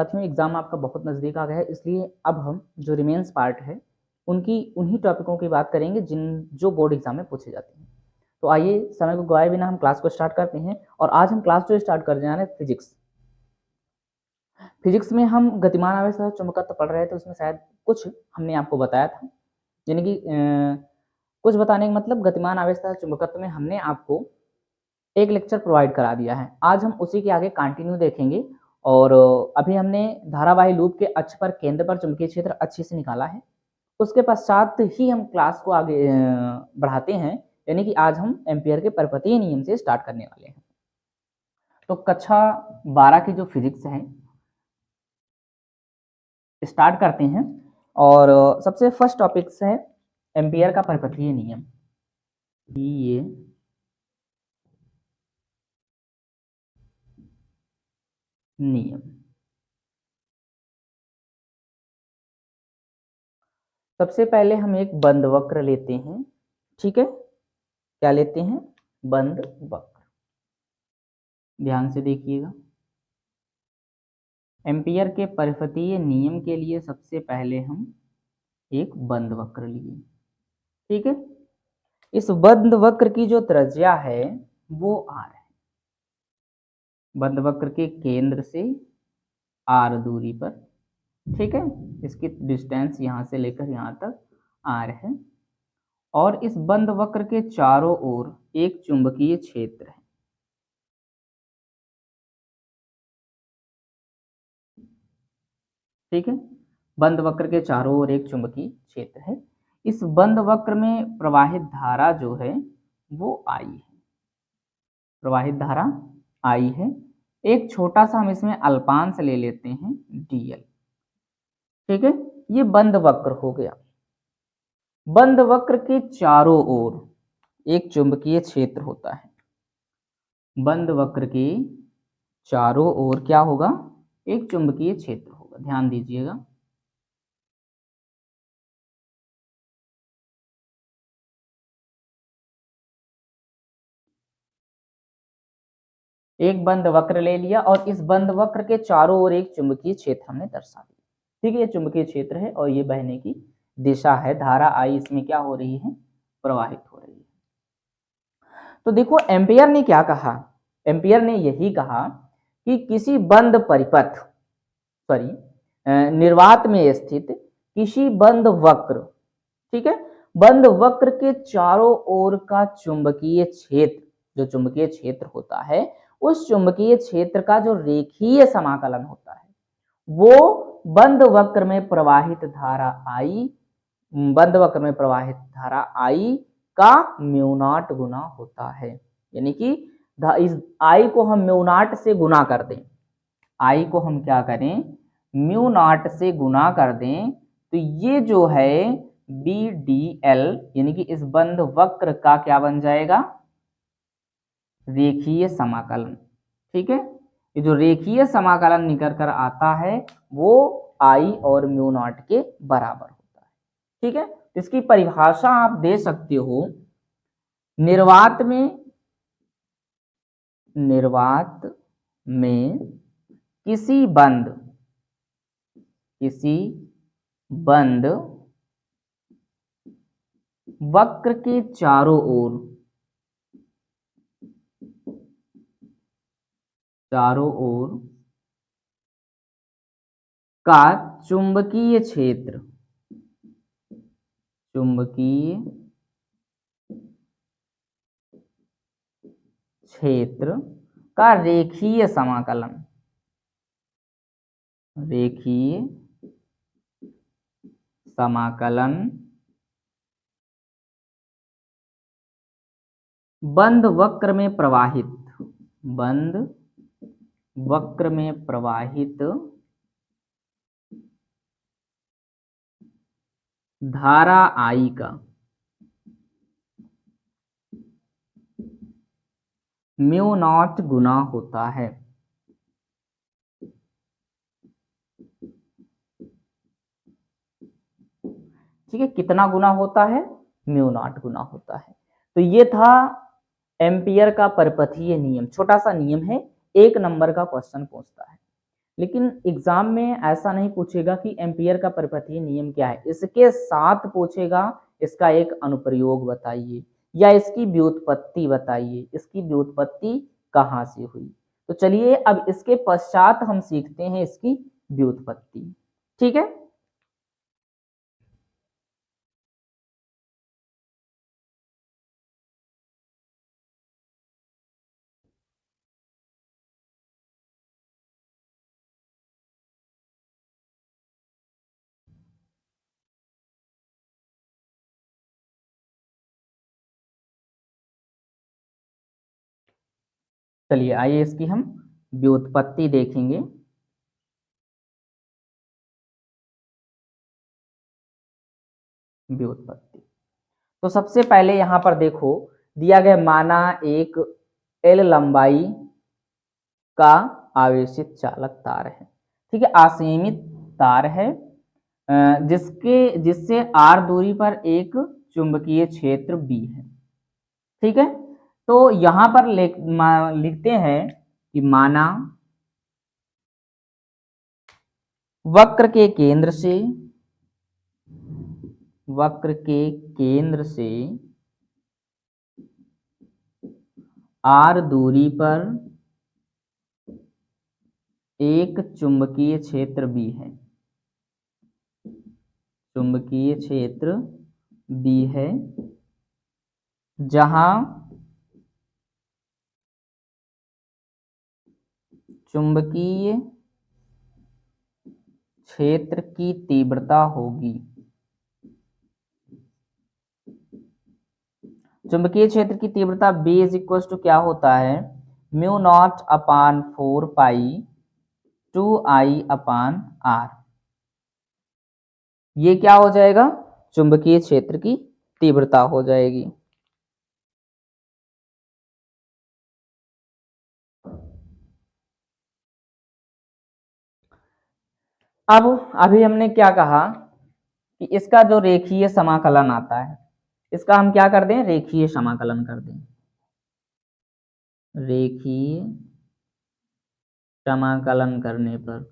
साथियों एग्जाम आपका बहुत नज़दीक आ गया है, इसलिए अब हम जो रिमेन्स पार्ट है उन्हीं टॉपिकों की बात करेंगे जो बोर्ड एग्जाम में पूछे जाते हैं। तो आइए समय को गवाए बिना हम क्लास को स्टार्ट करते हैं। और आज हम क्लास जो स्टार्ट कर रहे हैं फिजिक्स। फिजिक्स में हम गतिमान आवेश तथा चुंबकत्व पढ़ रहे थे, उसमें शायद कुछ हमने आपको बताया था, यानी कि कुछ बताने का मतलब गतिमान आवेश तथा चुंबकत्व में हमने आपको एक लेक्चर प्रोवाइड करा दिया है। आज हम उसी के आगे कंटिन्यू देखेंगे। और अभी हमने धारावाही लूप के अक्ष पर केंद्र पर चुंबकीय क्षेत्र अच्छे से निकाला है। उसके पश्चात ही हम क्लास को आगे बढ़ाते हैं, यानी कि आज हम एम्पियर के परिपथीय नियम से स्टार्ट करने वाले हैं। तो कक्षा 12 की जो फिजिक्स है स्टार्ट करते हैं। और सबसे फर्स्ट टॉपिक है एम्पियर का परिपथीय नियम। ये नियम सबसे पहले हम एक बंद वक्र लेते हैं। ठीक है, क्या लेते हैं? बंद वक्र। ध्यान से देखिएगा, एम्पियर के परिपथीय नियम के लिए सबसे पहले हम एक बंद वक्र लिए। ठीक है, इस बंद वक्र की जो त्रिज्या है वो r है। बंद वक्र के केंद्र से r दूरी पर, ठीक है, इसकी डिस्टेंस यहां से लेकर यहां तक r है। और इस बंद वक्र के चारों ओर एक चुंबकीय क्षेत्र है। ठीक है, बंद वक्र के चारों ओर एक चुंबकीय क्षेत्र है। इस बंद वक्र में प्रवाहित धारा जो है वो I है। प्रवाहित धारा I है। एक छोटा सा हम इसमें अल्पांश ले लेते हैं dl। ठीक है, ये बंद वक्र हो गया। बंद वक्र के चारों ओर एक चुंबकीय क्षेत्र होता है। बंद वक्र के चारों ओर क्या होगा? एक चुंबकीय क्षेत्र होगा। ध्यान दीजिएगा, एक बंद वक्र ले लिया और इस बंद वक्र के चारों ओर एक चुंबकीय क्षेत्र हमने दर्शा दिया। ठीक है, ये चुंबकीय क्षेत्र है और ये बहने की दिशा है। धारा I इसमें क्या हो रही है? प्रवाहित हो रही है। तो देखो एम्पियर ने क्या कहा? एम्पियर ने यही कहा कि किसी बंद परिपथ निर्वात में स्थित किसी बंद वक्र, ठीक है, बंद वक्र के चारों ओर का चुंबकीय क्षेत्र, जो चुंबकीय क्षेत्र होता है, उस चुंबकीय क्षेत्र का जो रेखीय समाकलन होता है वो बंद वक्र में प्रवाहित धारा I, बंद वक्र में प्रवाहित धारा I का म्यू नॉट गुना होता है। यानी कि इस I को हम म्यू नॉट से गुना कर दें, I को हम क्या करें? म्यू नॉट से गुना कर दें, तो ये जो है BDL यानी कि इस बंद वक्र का क्या बन जाएगा? रेखीय समाकलन। ठीक है, ये जो रेखीय समाकलन निकल कर आता है वो I और म्यू नॉट के बराबर होता है। ठीक है, इसकी परिभाषा आप दे सकते हो, निर्वात में किसी बंद वक्र के चारों ओर का चुंबकीय क्षेत्र का रेखीय समाकलन, बंद वक्र में प्रवाहित धारा I का म्यू नॉट गुना होता है। ठीक है, कितना गुना होता है? म्यू नॉट गुना होता है। तो ये था एम्पियर का परिपथीय नियम। छोटा सा नियम है, 1 नंबर का क्वेश्चन पूछता है। लेकिन एग्जाम में ऐसा नहीं पूछेगा कि एम्पियर का परिपथीय नियम क्या है, इसके साथ पूछेगा इसका एक अनुप्रयोग बताइए या इसकी व्युत्पत्ति बताइए, इसकी व्युत्पत्ति कहाँ से हुई। तो चलिए अब इसके पश्चात हम सीखते हैं इसकी व्युत्पत्ति। ठीक है, चलिए आइए इसकी हम व्युत्पत्ति देखेंगे। व्युत्पत्ति, तो सबसे पहले यहां पर देखो दिया गया, माना एक एल लंबाई का आवेशित चालक तार है। ठीक है, असीमित तार है जिससे आर दूरी पर एक चुंबकीय क्षेत्र बी है। ठीक है, तो यहां पर लिखते हैं कि माना वक्र के केंद्र से आर दूरी पर एक चुंबकीय क्षेत्र बी है। चुंबकीय क्षेत्र बी है जहां चुंबकीय क्षेत्र की तीव्रता होगी। चुंबकीय क्षेत्र की तीव्रता B इज इक्वल टू क्या होता है, mu not upon 4 pi 2I upon R. ये क्या हो जाएगा, चुंबकीय क्षेत्र की तीव्रता हो जाएगी। अब अभी हमने क्या कहा कि इसका जो रेखीय समाकलन आता है, इसका हम क्या कर दें, रेखीय समाकलन कर दें। रेखीय समाकलन करने पर,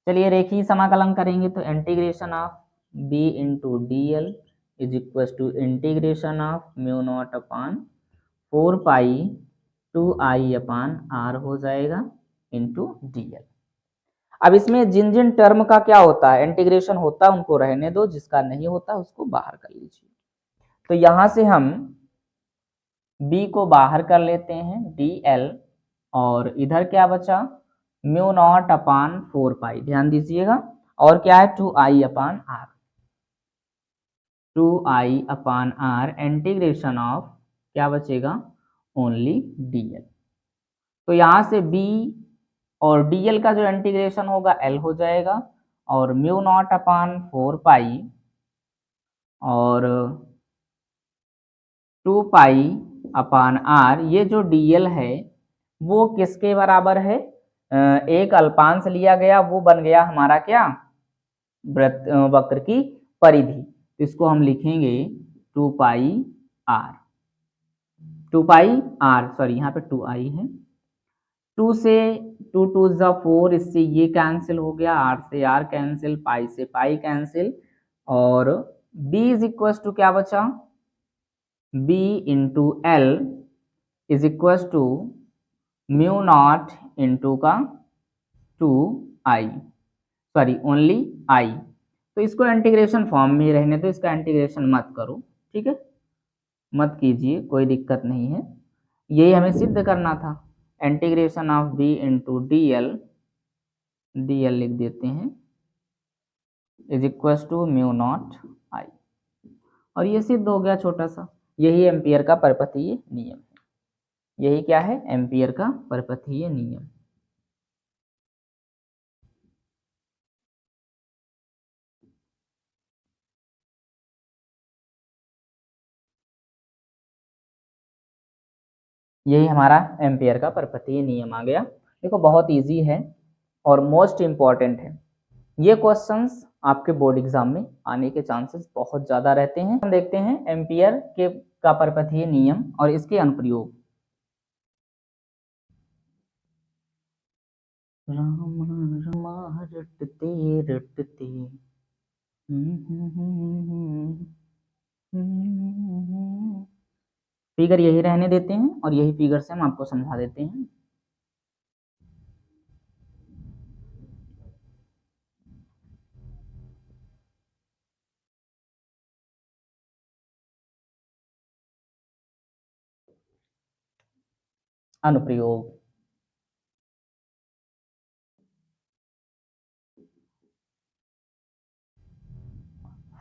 चलिए रेखीय समाकलन करेंगे तो integration of B into D L is equal to integration of mu not upon 4 pi 2I upon R हो जाएगा इंटू डी एल। अब इसमें जिन जिन टर्म का क्या होता है, इंटीग्रेशन होता है, उनको रहने दो, जिसका नहीं होता उसको बाहर कर लीजिए। तो यहां से हम b को बाहर कर लेते हैं dl, और इधर क्या बचा, म्यू नॉट अपान 4 पाई, ध्यान दीजिएगा, और क्या है 2I upon R. 2I upon R integration of क्या बचेगा, ओनली dl। तो यहां से b और dl का जो इंटीग्रेशन होगा l हो जाएगा, और म्यू नॉट अपान 4 पाई और 2 पाई अपान आर, ये जो dl है वो किसके बराबर है, एक अल्पांश लिया गया, वो बन गया हमारा क्या, वक्र की परिधि। इसको हम लिखेंगे 2 पाई आर, 2 पाई आर, सॉरी यहाँ पे 2I है, 2 से 2 2 जा 4, इससे ये कैंसिल हो गया, आर से आर कैंसिल, पाई से पाई कैंसिल, और b इज इक्वल टू क्या बचा, b into L is equal to mu not into का 2I, सॉरी ओनली I। तो इसको इंटीग्रेशन फॉर्म में रहने दो, इसका इंटीग्रेशन मत करो, ठीक है, मत कीजिए, कोई दिक्कत नहीं है, यही हमें सिद्ध करना था। Integration of b into D L लिख देते हैं is equal to mu not I, और ये सिद्ध हो गया छोटा सा। यही एम्पियर का परपथीय नियम है। यही क्या है, एम्पियर का परपथीय नियम। यही हमारा एम्पियर का परपथीय नियम आ गया। देखो बहुत इजी है और मोस्ट इम्पॉर्टेंट है। ये क्वेश्चंस आपके बोर्ड एग्जाम में आने के चांसेस बहुत ज़्यादा रहते हैं। हम देखते हैं एम्पियर के का परपथीय नियम और इसके अनुप्रयोग। राम रमा रटते रटते। फिगर यही रहने देते हैं और यही फिगर से हम आपको समझा देते हैं। अनुप्रयोग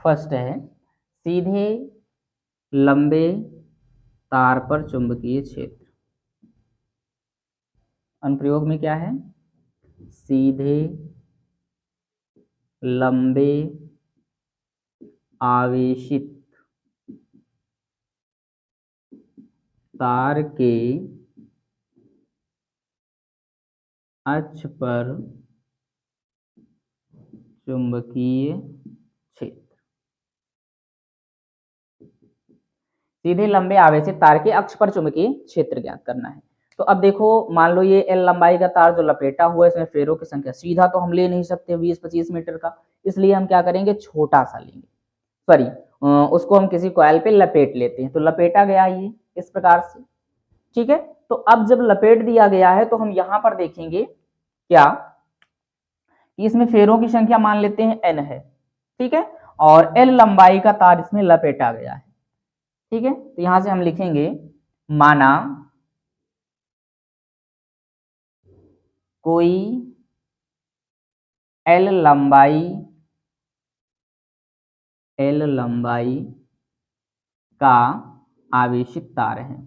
फर्स्ट है सीधे लंबे तार पर चुंबकीय क्षेत्र। अनुप्रयोग में क्या है? सीधे लंबे आवेशित तार के अक्ष पर चुंबकीय क्षेत्र। सीधे लंबे आवेशित तार के अक्ष पर चुंबकीय क्षेत्र ज्ञात करना है। तो अब देखो, मान लो ये एल लंबाई का तार जो लपेटा हुआ है, इसमें फेरों की संख्या सीधा तो हम ले नहीं सकते 20-25 मीटर का, इसलिए हम क्या करेंगे, छोटा सा लेंगे, सॉरी उसको हम किसी कॉइल पे लपेट लेते हैं। तो लपेटा गया ये इस प्रकार से, ठीक है। तो अब जब लपेट दिया गया है तो हम यहां पर देखेंगे क्या, इसमें फेरों की संख्या मान लेते हैं एन है, ठीक है, और एल लंबाई का तार इसमें लपेटा गया है, ठीक है। तो यहां से हम लिखेंगे माना कोई एल लंबाई का आवेशित तार है,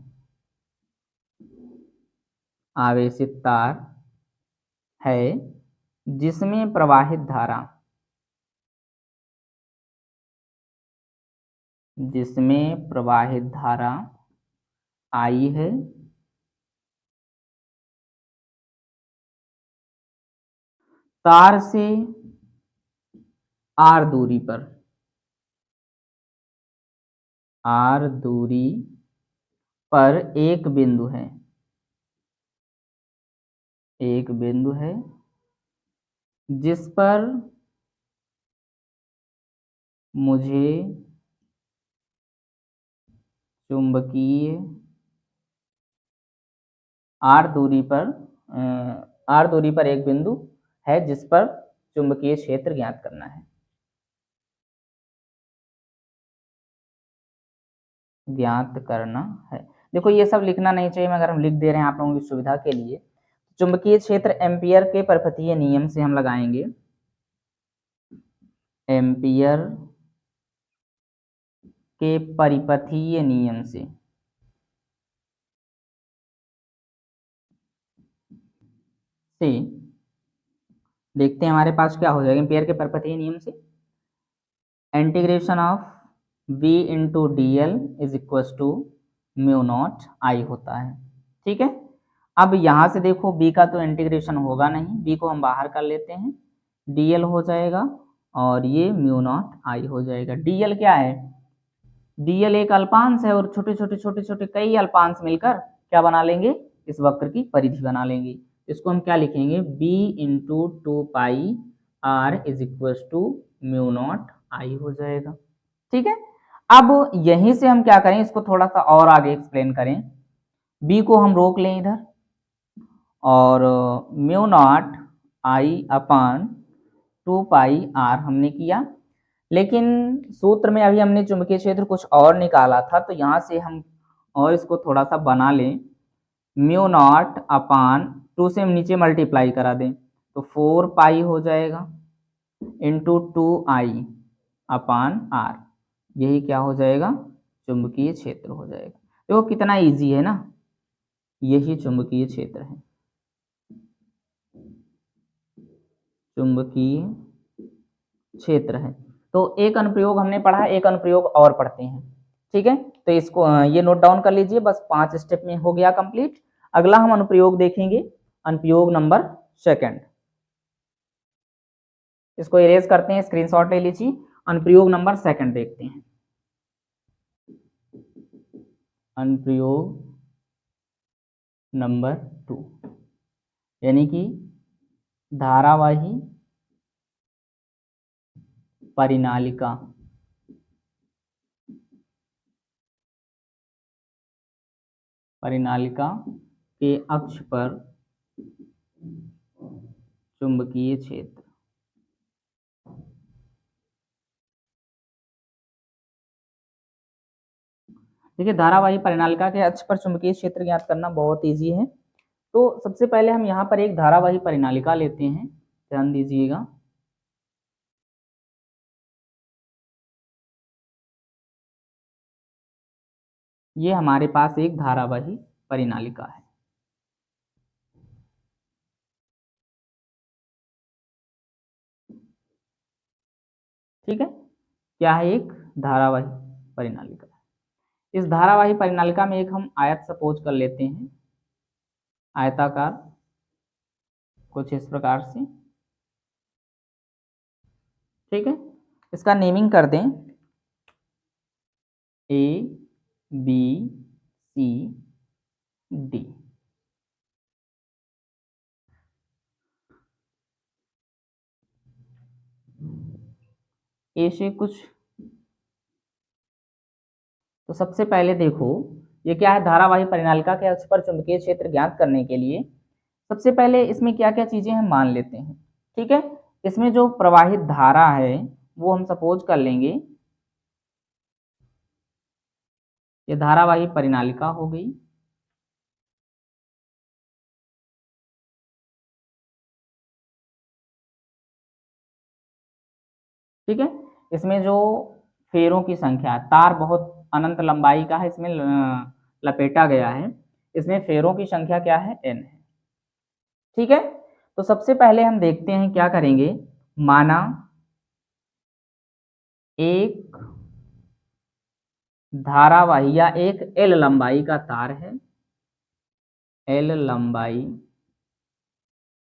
आवेशित तार है जिसमें प्रवाहित धारा, जिसमें प्रवाहित धारा आई है, तार से आर दूरी पर, आर दूरी पर एक बिंदु है, एक बिंदु है जिस पर मुझे चुंबकीय आर दूरी पर एक बिंदु है जिस पर चुंबकीय क्षेत्र ज्ञात करना है, ज्ञात करना है। देखो ये सब लिखना नहीं चाहिए मगर हम लिख दे रहे हैं आप लोगों की सुविधा के लिए। चुंबकीय क्षेत्र एम्पियर के परिपथीय नियम से हम लगाएंगे, एम्पियर के परिपथीय नियम से, देखते हैं हमारे पास क्या हो जाएगा। एम्पियर के परिपथीय नियम से integration of v into D L is equal to mu naught I होता है, ठीक है। अब यहां से देखो b का तो इंटीग्रेशन होगा नहीं, b को हम बाहर कर लेते हैं, dl हो जाएगा और ये म्यू नॉट आई हो जाएगा। dl क्या है? dl एक अल्पांश है और छोटे छोटे छोटे छोटे कई अल्पांश मिलकर क्या बना लेंगे, इस वक्र की परिधि बना लेंगे। इसको हम क्या लिखेंगे, b into 2 pi r is equal to mu naught I हो जाएगा, ठीक है। अब यहीं से हम क्या करें, इसको थोड़ा सा और आगे एक्सप्लेन करें। b को हम रोक लें इधर और म्यू नॉट आई अपान 2 पाई r हमने किया, लेकिन सूत्र में अभी हमने चुंबकीय क्षेत्र कुछ और निकाला था, तो यहाँ से हम और इसको थोड़ा सा बना लें, म्यू नॉट अपान 2 से हम नीचे मल्टीप्लाई करा दें तो 4 पाई हो जाएगा इंटू 2 आई अपान r, यही क्या हो जाएगा, चुंबकीय क्षेत्र हो जाएगा। देखो कितना इजी है ना, यही चुंबकीय क्षेत्र है, चुंबकीय क्षेत्र है। तो एक अनुप्रयोग हमने पढ़ा, एक अनुप्रयोग और पढ़ते हैं, ठीक है। तो इसको ये नोट डाउन कर लीजिए, बस 5 स्टेप में हो गया कंप्लीट। अगला हम अनुप्रयोग देखेंगे, अनुप्रयोग नंबर 2। इसको इरेज करते हैं, स्क्रीनशॉट ले लीजिए। अनुप्रयोग नंबर 2 देखते हैं। अनुप्रयोग नंबर 2 यानी कि धारावाही परिनालिका के अक्ष पर चुंबकीय क्षेत्र। देखिए, धारावाही परिनालिका के अक्ष पर चुंबकीय क्षेत्र ज्ञात करना बहुत इजी है। तो सबसे पहले हम यहाँ पर एक धारावाही परिनालिका लेते हैं, ध्यान दीजिएगा। ये हमारे पास एक धारावाही परिनालिका है। ठीक है, क्या है? एक धारावाही परिनालिका। इस धारावाही परिनालिका में एक हम आयत सपोज कर लेते हैं, आयताकार, कुछ इस प्रकार से। ठीक है, इसका नेमिंग कर दें A B C D। ए से कुछ, तो सबसे पहले देखो ये क्या है, धारावाही परिनालिका के अक्ष पर चुंबकीय क्षेत्र ज्ञात करने के लिए सबसे पहले इसमें क्या क्या चीजें हम मान लेते हैं। ठीक है, इसमें जो प्रवाहित धारा है वो हम सपोज कर लेंगे ये धारावाही परिनालिका हो गई। ठीक है, इसमें जो फेरों की संख्या, तार बहुत अनंत लंबाई का है, इसमें लपेटा गया है, इसमें फेरों की संख्या क्या है? n है। ठीक है, तो सबसे पहले हम देखते हैं क्या करेंगे। माना एक धारावाही या एक L लंबाई का तार है, L लंबाई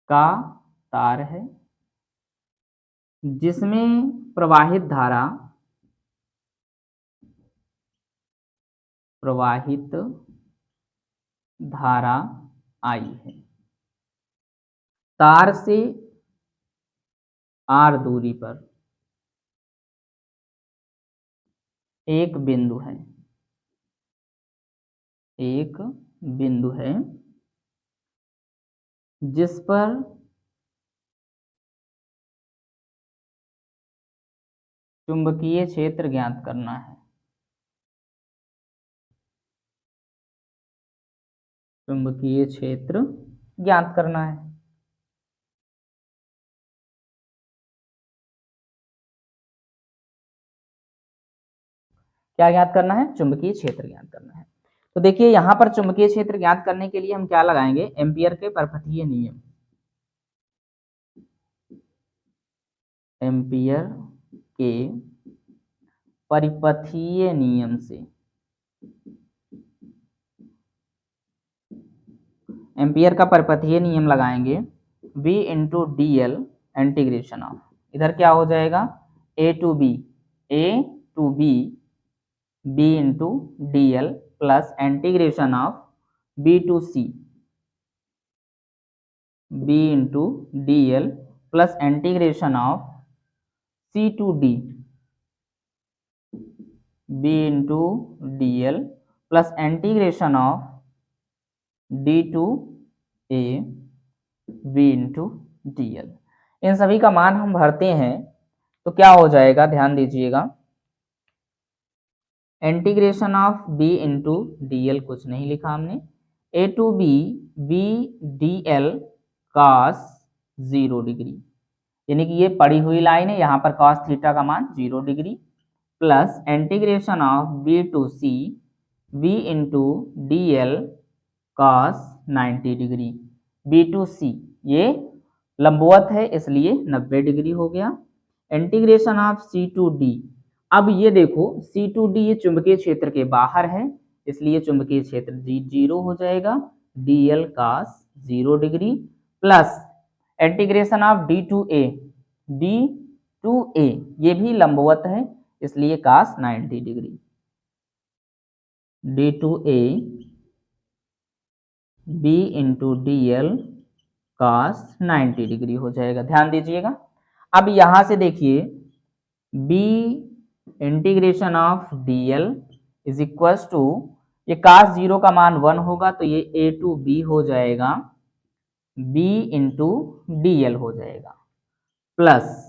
का तार है जिसमें प्रवाहित धारा आई है। तार से r दूरी पर एक बिंदु है जिस पर चुंबकीय क्षेत्र ज्ञात करना है। चुंबकीय क्षेत्र ज्ञात करना है। क्या ज्ञात करना है? चुंबकीय क्षेत्र ज्ञात करना है। तो देखिए यहां पर चुंबकीय क्षेत्र ज्ञात करने के लिए हम क्या लगाएंगे? एम्पियर के परपथीय नियम। एम्पियर के परिपथीय नियम से, एम्पियर का परिपथीय नियम लगाएंगे। V into D L integration of, इधर क्या हो जाएगा? A to B B into D L plus integration of B to C B into D L plus integration of C to D B into D L plus integration of D to A V into D L. इन सभी का मान हम भरते हैं तो क्या हो जाएगा? ध्यान दीजिएगा, integration of B into D L कुछ नहीं लिखा हमने, A to B V D L cos 0 degree, यानी कि ये पड़ी हुई लाइन है, यहाँ पर cos थीटा का मान 0 degree, plus integration of B to C V into D L cos 90 degree. B to C ये लंबवत है इसलिए 90 डिग्री हो गया। Integration of C to D, अब ये देखो C टू D ये चुंबकीय क्षेत्र के बाहर है इसलिए चुंबकीय क्षेत्र 0 हो जाएगा, DL cos 0 degree, plus integration of D to A ये भी लंबवत है इसलिए cos 90 degree. D to A B into D L cos 90 degree हो जाएगा। ध्यान दीजिएगा। अब यहां से देखिए b integration of dl is equal to, ये cos 0 का मान 1 होगा तो ये a टू b हो जाएगा, b इंटू डी हो जाएगा, प्लस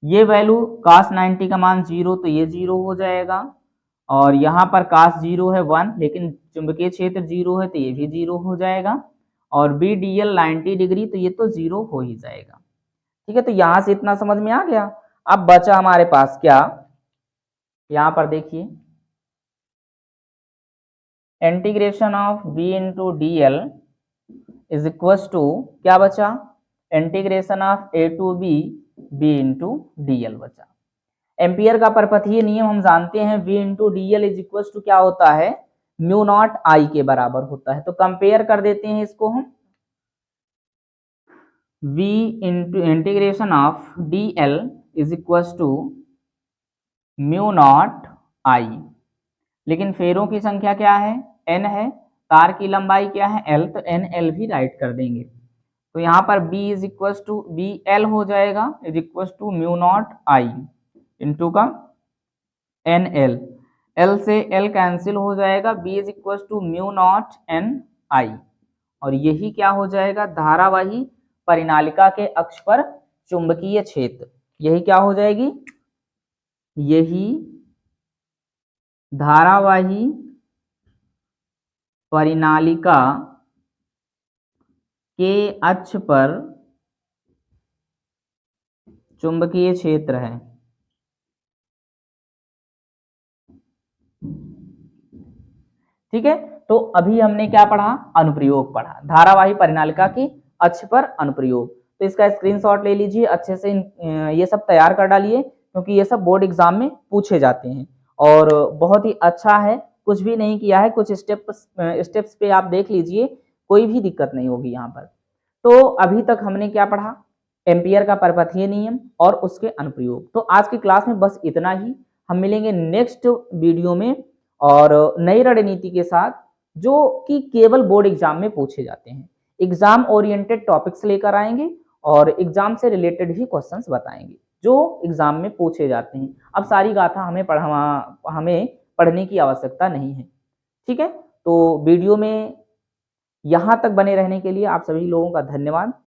ये वैल्यू cos 90 का मान 0 तो ये 0 हो जाएगा, और यहाँ पर cos 0 है 1 लेकिन चुंबकीय क्षेत्र 0 है तो ये भी 0 हो जाएगा, और बी डी एल 90 डिग्री तो ये तो 0 हो ही जाएगा। ठीक है, तो यहां से इतना समझ में आ गया। अब बचा हमारे पास क्या, यहां पर देखिए integration of b into D L is equal to क्या बचा, integration of a to b b into D L बचा। एम्पियर का परपथीय नियम हम जानते हैं, v into D L is equal to क्या होता है, म्यू नॉट आई के बराबर होता है। तो कंपेयर कर देते हैं इसको हम, v into integration of D L is equal to mu naught I, लेकिन फेरों की संख्या क्या है, n है, तार की लंबाई क्या है, l, तो n l भी राइट कर देंगे। तो यहाँ पर b is equal to B L हो जाएगा is equal to mu naught I into का एन एल, एल से एल कैंसिल हो जाएगा, b is equal to mu naught N I, और यही क्या हो जाएगा, धारावाही परिनालिका के अक्ष पर चुंबकीय क्षेत्र, यही क्या हो जाएगी, यही धारावाही परिनालिका के अक्ष पर चुंबकीय क्षेत्र है। ठीक है, तो अभी हमने क्या पढ़ा, अनुप्रयोग पढ़ा, धारावाही परिनालिका की अक्ष पर अनुप्रयोग। तो इसका स्क्रीनशॉट ले लीजिए, अच्छे से ये सब तैयार कर डालिए, क्योंकि ये सब बोर्ड एग्जाम में पूछे जाते हैं और बहुत ही अच्छा है। कुछ भी नहीं किया है, कुछ स्टेप्स पे आप देख लीजिए, कोई भी दिक्कत नहीं होगी यहाँ पर। तो अभी तक हमने क्या पढ़ा, एम्पियर का परपथीय नियम और उसके अनुप्रयोग। तो आज की क्लास में बस इतना ही, हम मिलेंगे नेक्स्ट वीडियो में और नई रणनीति के साथ, जो कि केवल बोर्ड एग्जाम में पूछे जाते हैं। एग्जाम ओरिएंटेड टॉपिक्स लेकर आएंगे और एग्जाम से रिलेटेड ही क्वेश्चंस बताएंगे जो एग्जाम में पूछे जाते हैं। अब सारी गाथा हमें पढ़ने की आवश्यकता नहीं है। ठीक है, तो वीडियो में यहाँ तक बने रहने के लिए आप सभी लोगों का धन्यवाद।